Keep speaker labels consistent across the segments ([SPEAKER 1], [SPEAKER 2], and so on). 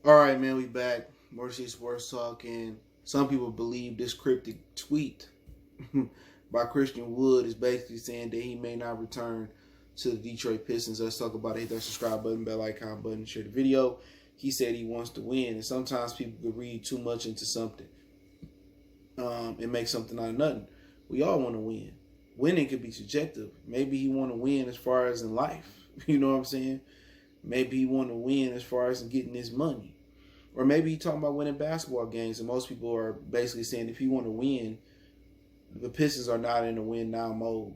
[SPEAKER 1] All right, man, we back. Mercy Sports Talk, and some people believe this cryptic tweet by Christian Wood is basically saying that he may not return to the Detroit Pistons. Let's talk about it. Hit that subscribe button, bell icon button, share the video. He said he wants to win, and sometimes people could read too much into something and make something out of nothing. We all want to win. Winning could be subjective. Maybe he want to win as far as in life. You know what I'm saying? Maybe he want to win as far as in getting his money. Or maybe he talking about winning basketball games, and most people are basically saying if he want to win, the Pistons are not in a win now mode.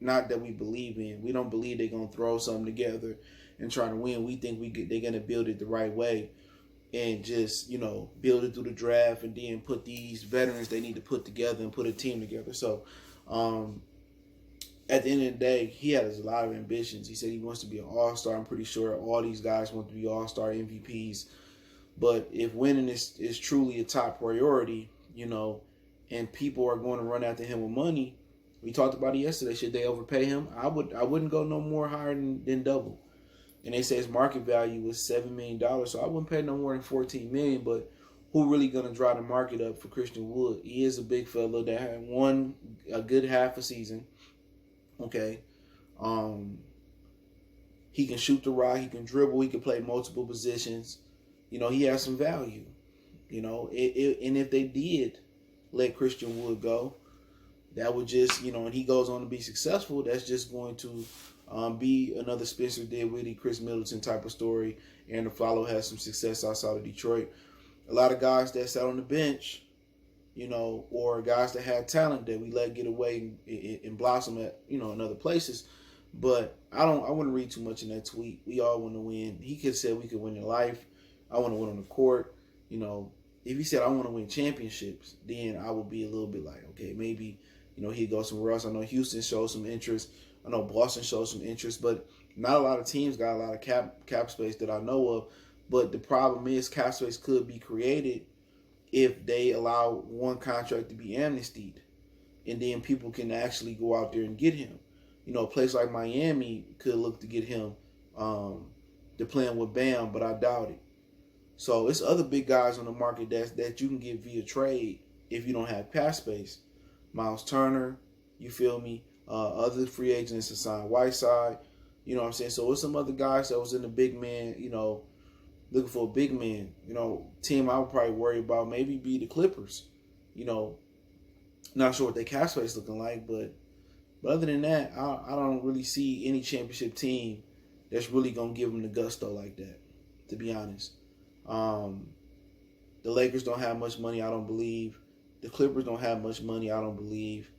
[SPEAKER 1] Not that we believe in. We don't believe they're gonna throw something together and try to win. We think they're gonna build it the right way and just build it through the draft and then put these veterans they need to put together and put a team together. So at the end of the day, he has a lot of ambitions. He said he wants to be an all-star. I'm pretty sure all these guys want to be all-star MVPs. But if winning is truly a top priority, and people are going to run after him with money, we talked about it yesterday. Should they overpay him? I wouldn't go no more higher than double. And they say his market value was $7 million, so I wouldn't pay no more than $14 million. But who really gonna drive the market up for Christian Wood? He is a big fella that had won a good half a season. Okay, he can shoot the rock, he can dribble, he can play multiple positions. He has some value. And if they did let Christian Wood go, that would just, and he goes on to be successful, that's just going to be another Spencer Dinwiddie, Chris Middleton type of story. And the follow has some success outside of Detroit. A lot of guys that sat on the bench, or guys that had talent that we let get away and blossom at, in other places. But I wouldn't read too much in that tweet. We all want to win. He could say we could win in life. I want to win on the court. If he said I want to win championships, then I would be a little bit like, okay, maybe, he'd go somewhere else. I know Houston shows some interest. I know Boston shows some interest, but not a lot of teams got a lot of cap space that I know of. But the problem is cap space could be created if they allow one contract to be amnestied, and then people can actually go out there and get him. A place like Miami could look to get him. They're playing with Bam, but I doubt it. So it's other big guys on the market that you can get via trade if you don't have cap space. Miles Turner, you feel me? Other free agents assigned Whiteside. You know what I'm saying? So it's some other guys that was in the big man, looking for a big man. Team I would probably worry about maybe be the Clippers. Not sure what their cap space looking like, but other than that, I don't really see any championship team that's really gonna give them the gusto like that, to be honest. The Lakers don't have much money, I don't believe. The Clippers don't have much money, I don't believe.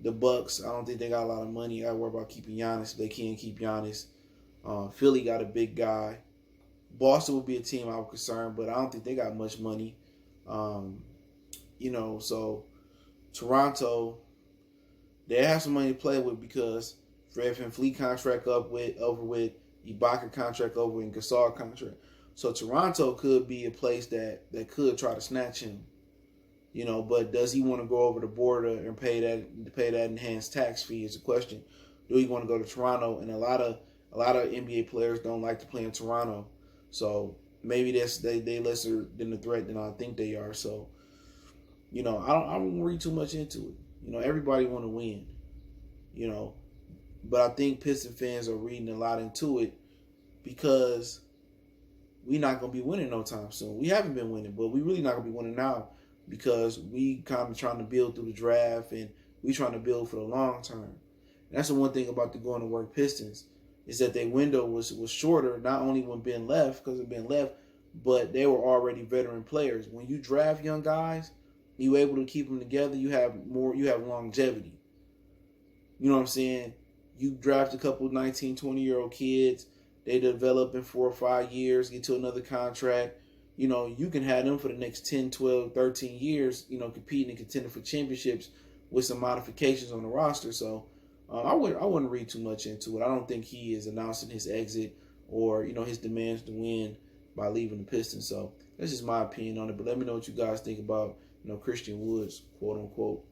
[SPEAKER 1] The Bucks, I don't think they got a lot of money. I worry about keeping Giannis if they can keep Giannis. Philly got a big guy. Boston would be a team I would concern, but I don't think they got much money. So Toronto, they have some money to play with because Fred VanVleet contract over with, Ibaka contract over, and Gasol contract. So Toronto could be a place that could try to snatch him. But does he want to go over the border and pay that enhanced tax fee is a question. Do he want to go to Toronto? And a lot of NBA players don't like to play in Toronto. So maybe they lesser than the threat than I think they are. So, I don't read too much into it. Everybody want to win. But I think Piston fans are reading a lot into it because we're not going to be winning no time soon. We haven't been winning, but we really not going to be winning now because we kind of trying to build through the draft and we trying to build for the long term. And that's the one thing about the going to work Pistons is that their window was shorter, not only when Ben left, because of Ben left, but they were already veteran players. When you draft young guys, you able to keep them together, you have longevity. You know what I'm saying? You draft a couple of 19, 20-year-old kids, they develop in 4 or 5 years, get to another contract. You can have them for the next 10, 12, 13 years, competing and contending for championships with some modifications on the roster. So I wouldn't read too much into it. I don't think he is announcing his exit or, his demands to win by leaving the Pistons. So that's just my opinion on it. But let me know what you guys think about, Christian Wood's quote-unquote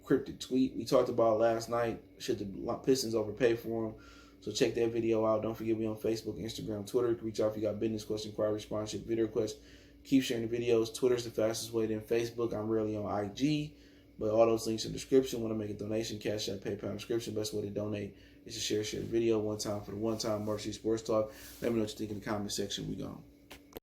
[SPEAKER 1] cryptic tweet we talked about last night. Should the Pistons overpay for him? So check that video out. Don't forget me on Facebook, Instagram, Twitter. Reach out if you got business question, inquiry, sponsorship, video requests. Keep sharing the videos. Twitter's the fastest way. Then Facebook. I'm rarely on IG, but all those links in the description. Want to make a donation? Cash App, PayPal description. Best way to donate is to share the video one time for the one time Mercy Sports Talk. Let me know what you think in the comment section. We gone.